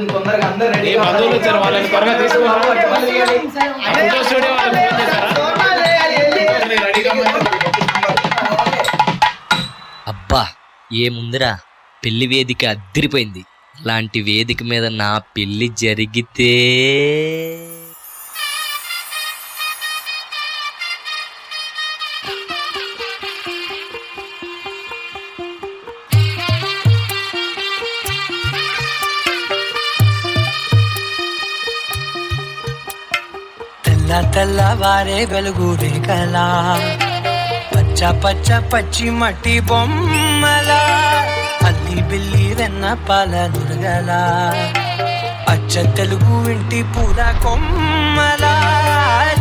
తొందరగా అందరూ రెడీ బంధువులు వచ్చారు, వాళ్ళని త్వరగా అబ్బా ఏముందిరా, పెళ్లి వేదిక అద్దిరిపోయింది. లాంటి వేదిక మీద నా పెళ్లి జరిగితే తెల్లవారే వెలుగు రేఖలా, పచ్చ పచ్చ పచ్చి మట్టి బొమ్మలా, అల్లి బిల్లి వెన్న పాల నురగలా, అచ్చ తెలుగు ఇంటి పూల కొమ్మలా,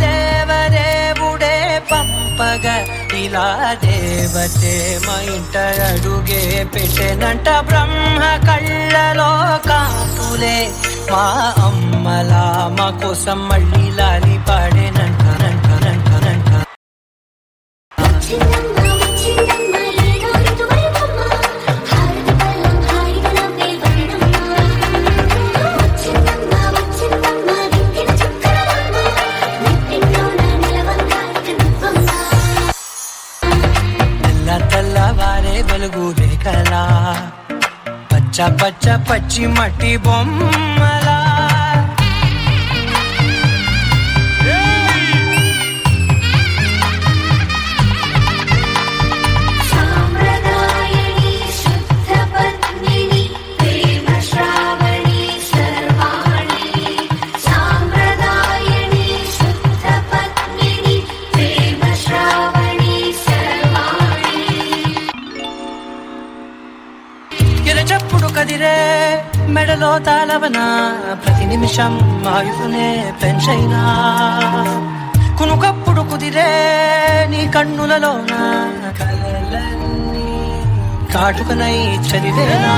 దేవదేవుడే పంపగా ఇలా దేవతే మా ఇంట అడుగే పెట్టెనంట. బ్రహ్మ కళ్ళలో కాపులే మా అమ్మలా, మా కోసం మళ్ళీ లాలి పాడేనంట. తెల్లవారే వెలుగు రేఖలా, పచ్చ పచ్చ పచ్చి మట్టి బొమ్మలా. చెప్పుడు కదిరే మెడలో తాళవన, ప్రతి నిమిషం ఆయుధునే పెంచైనా, కునుకప్పుడు కుదిరే నీ కన్నులలోన కలలన్నీ కాటుకనై చదివేనా.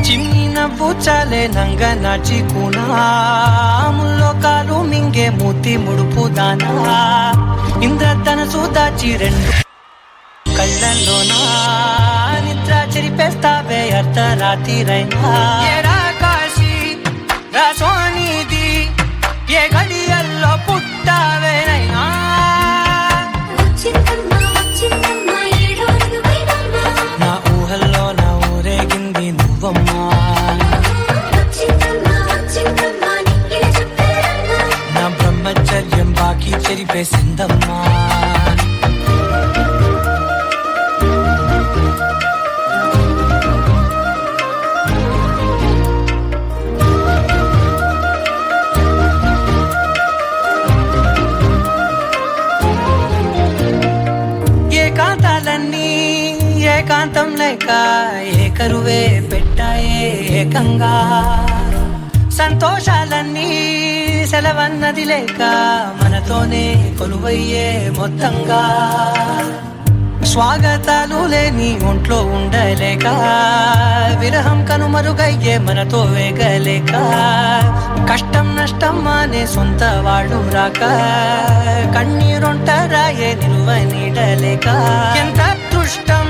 చిన్ని నవ్వు చాలే నంగ నాచి కూనాముల్లో కాలు మింగే మూతి ముడుపు దానా, ఇంద్రధనసు దాచి రెండు కళ్ళల్లోనా నిద్ర చెరిపేస్తావే అర్ధరాత్రిరైనా. ఏడా కాశీ రాసోనిది, ఏ గడియల్లో పుట్టావేనైనా. నా ఊహల్లో నా ఊరేగింది నువ్వమ్మా, నా బ్రహ్మచర్యం బాకీ చెరిపేసిందమ్మా. ఏకాంతాలన్నీ ఏకాంతం లేక ఏకరువే పెట్టాయే ఏకంగా, సంతోషాలన్నీ సెలవన్నది లేక మనతోనే కొలువయ్యే మొత్తంగా. స్వాగతాలు లేని ఒంట్లో ఉండలేక, విరహం కనుమరుగయ్యే మనతో వేగలేక, కష్టం నష్టం అనే సొంత వాళ్ళు రాక, కన్నీరొంటరాయే నిలువ నీడలేక. ఎంత అదృష్టం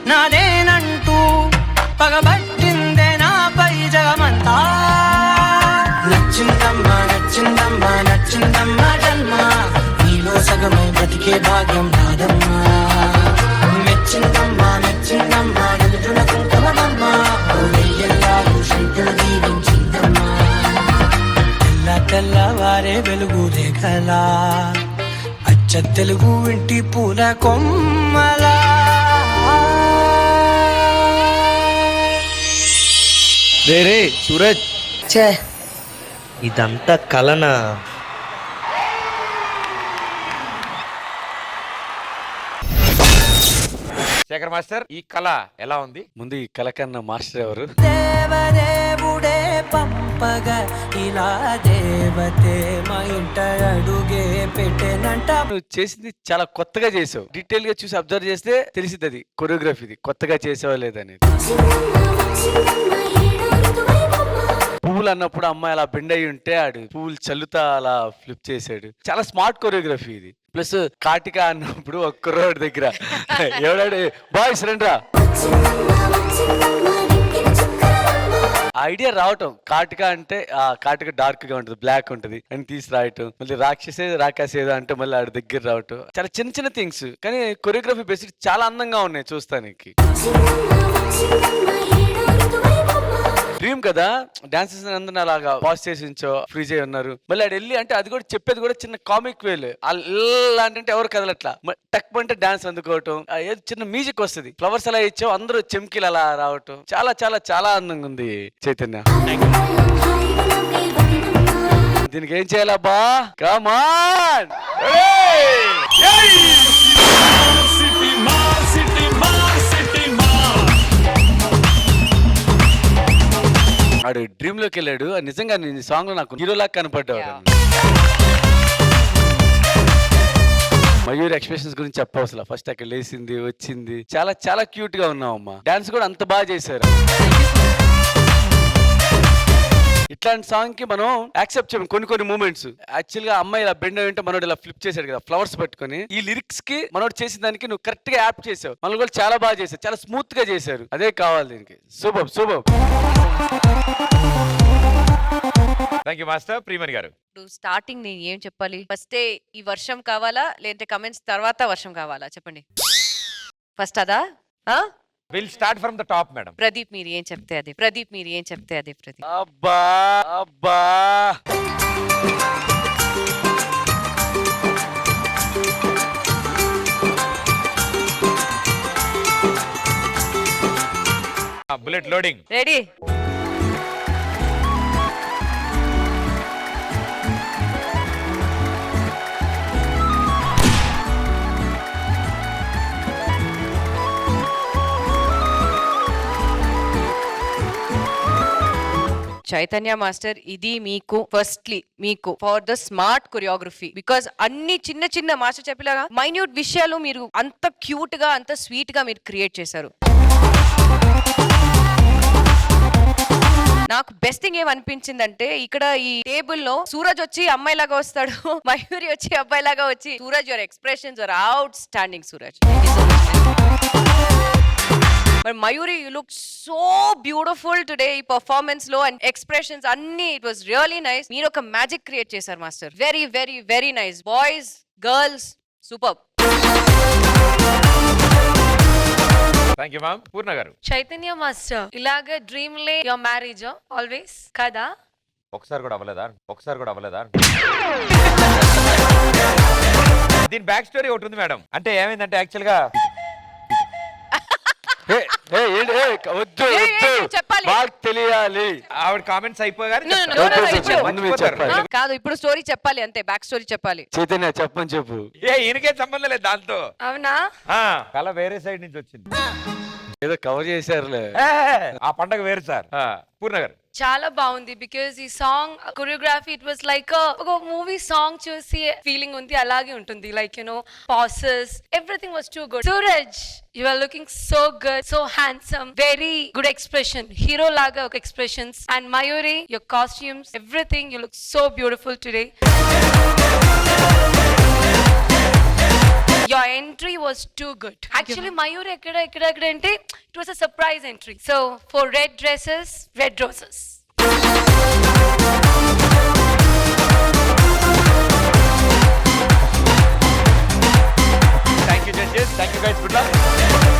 నాదేనంటూ పగబట్టిందే నాపై జగమంతా. నచ్చిందమ్మా నచ్చిందమ్మా నచ్చిందమ్మా జన్మ, నీలో సగమై బ్రతికే భాగ్యం నాదమ్మా. మెచ్చిందమ్మా మెచ్చిందమ్మా నిలుచున కుంకుమమ్మా, వెయ్యల్లాలు శంకులు దీవించిందమ్మా. తెల్లవారే వెలుగు రేఖలా, అచ్చ తెలుగు ఇంటి పూల కొమ్మలా. రే సూరజ్, ఛే ఇదంతా కలనా? శేఖర్ మాస్టర్, ఈ కళ ఎలా ఉంది? ముందు ఈ కళ కన్నా మాస్టర్ ఎవరు? దేవదేవుడే పంపగా ఇలా దేవతే మా ఇంట అడుగే పెట్టెనంట. నువ్వు చేసింది చాలా కొత్తగా చేసావు. డీటెయిల్ గా చూసి అబ్జర్వ్ చేస్తే తెలిసింది అది కొరియోగ్రఫీది కొత్తగా చేసావా లేదని. పువ్వులు అన్నప్పుడు అమ్మాయి అలా బెండ్ అయి ఉంటే ఆడు పువ్వులు చల్లుతా అలా ఫ్లిప్ చేసాడు. చాలా స్మార్ట్ కొరియోగ్రఫీ ఇది. ప్లస్ కాటిక అన్నప్పుడు ఒక్క రోడ్ దగ్గర ఎవడాడు బాయ్స్ రండ్రా ఐడియా రావటం కాటిక అంటే ఆ కాటిక డార్క్ గా ఉంటుంది, బ్లాక్ ఉంటుంది అని తీసి రాయటం, మళ్ళీ రాకాసేదో అంటే మళ్ళీ ఆడి దగ్గర రావటం, చాలా చిన్న చిన్న థింగ్స్ కానీ కొరియోగ్రఫీ బేసిక్ చాలా అందంగా ఉన్నాయి చూస్తానికి. డ్రీమ్ కదా డాన్సెస్ అందరిని అలాగా పాస్ చేసి ఉంచో ఫ్రీజ్ అయి ఉన్నారు. మళ్ళీ ఆడు వెళ్ళి అంటే అది కూడా చెప్పేది కూడా చిన్న కామిక్ వేలు అంటే ఎవరు కదలట్లా, టక్ అంటే డాన్స్ అందుకోవటం, ఏదో చిన్న మ్యూజిక్ వస్తుంది, ఫ్లవర్స్ అలా ఇచ్చావు అందరూ చెమ్కిలు అలా రావటం, చాలా చాలా చాలా అందంగా ఉంది చైతన్య. దీనికి ఏం చేయాలబ్బా, కమాన్ ఆడు డ్రీమ్ లోకి వెళ్ళాడు. నిజంగా నేను సాంగ్ లో నాకు హీరోలాగా కనపడ్డాడు. మయూరి ఎక్స్ప్రెషన్స్ గురించి చెప్పవసలా, ఫస్ట్ అక్కడ లేచింది వచ్చింది, చాలా చాలా క్యూట్ గా ఉన్నావు అమ్మా. డాన్స్ కూడా అంత బాగా చేశారు. ఇట్లాంటి సాంగ్ కి మనం యాక్సెప్ట్ చేయం కొన్ని మూమెంట్స్. యాక్చువల్ గా అమ్మాయి ఇలా బెండ్ అయ్యింటే మనోడు ఇలా ఫ్లిప్ చేశాడు కదా ఫ్లవర్స్ పట్టుకొని, ఈ లిరిక్స్ కి మనోడు చేసిన దానికి నువ్వు కరెక్ట్ గా యాప్ చేసావు, మనం కూడా చాలా బాగా చేశారు, చాలా స్మూత్ గా చేశారు. అదే కావాలి దీనికి. Super super. Thank you master. Priyamani గారు, స్టార్టింగ్ నేను ఏం చెప్పాలి, ఫస్ట్ ఈ వర్షం కావాలా లేదంటే కమెంట్స్ తర్వాత వర్షం కావాలా చెప్పండి. ఫస్ట్ అదా? Will start from the top madam. Pradeep మీరు ఏం చెప్తే అది, ప్రదీప్ మీరు ఏం చెప్తే అది. ప్రదీప్ అబ్బా అబ్బా bullet loading ready. Chaitanya master, ఇది మీకు ఫస్ట్లీ మీకు for the smart choreography, because అన్ని చిన్న చిన్న మాస్టర్ చెప్పేలాగా మైన్యూట్ విషయాలు మీరు అంత క్యూట్ గా అంత స్వీట్ గా మీరు క్రియేట్ చేశారు. నాకు బెస్ట్ థింగ్ ఏమనిపించిందంటే ఇక్కడ ఈ టేబుల్ లో సూరజ్ వచ్చి అమ్మాయిలాగా వస్తాడు, మయూరి వచ్చి అబ్బాయిలాగా వచ్చి, Suraj your expressions are outstanding. Suraj But Mayuri, you look so beautiful today. ఈ performance లో and expressions అన్ని it was really nice. మీరు ఒక మ్యాజిక్ క్రియేట్ చేశారు master. Very very very nice. Boys girls super. Thank you ma'am. Purna గారు, Chaitanya master ఇలాగ dream లే your marriage always కదా? ఒకసారి కూడా అవ్వలేదా? దీని బ్యాక్ స్టోరీ ఒకటి ఉంది మేడం. అంటే ఏమైందంటే యాక్చువల్ గా చెప్పాలి, తెలియాలి. ఆవిడ కామెంట్స్ అయిపోయారు కాదు, ఇప్పుడు స్టోరీ చెప్పాలి అంతే, బ్యాక్ స్టోరీ చెప్పాలి. చైతన్య చెప్పని చెప్పు. ఈయనకే సంబంధం లేదు దాంతో. అవునా? కళ వేరే సైడ్ నుంచి వచ్చింది, ఏదో కవర్ చేశారులే. ఆ పండగ వేరు సార్. పూర్ణ గారు, చాలా బాగుంది బికాజ్ ఈ song choreography it was like ఒక మూవీ సాంగ్ చూసి ఫీలింగ్ ఉంది, అలాగే ఉంటుంది. Like you know passes everything was too good. Suraj you are looking so good, so handsome, very good expression, hero లాగా ఒక expressions. And Mayuri your costumes everything you look so beautiful today. Your entry was too good. Actually, Mayuri ekkada ante it was a surprise entry. So for red dresses, red roses. Thank you judges. Thank you guys. Good luck.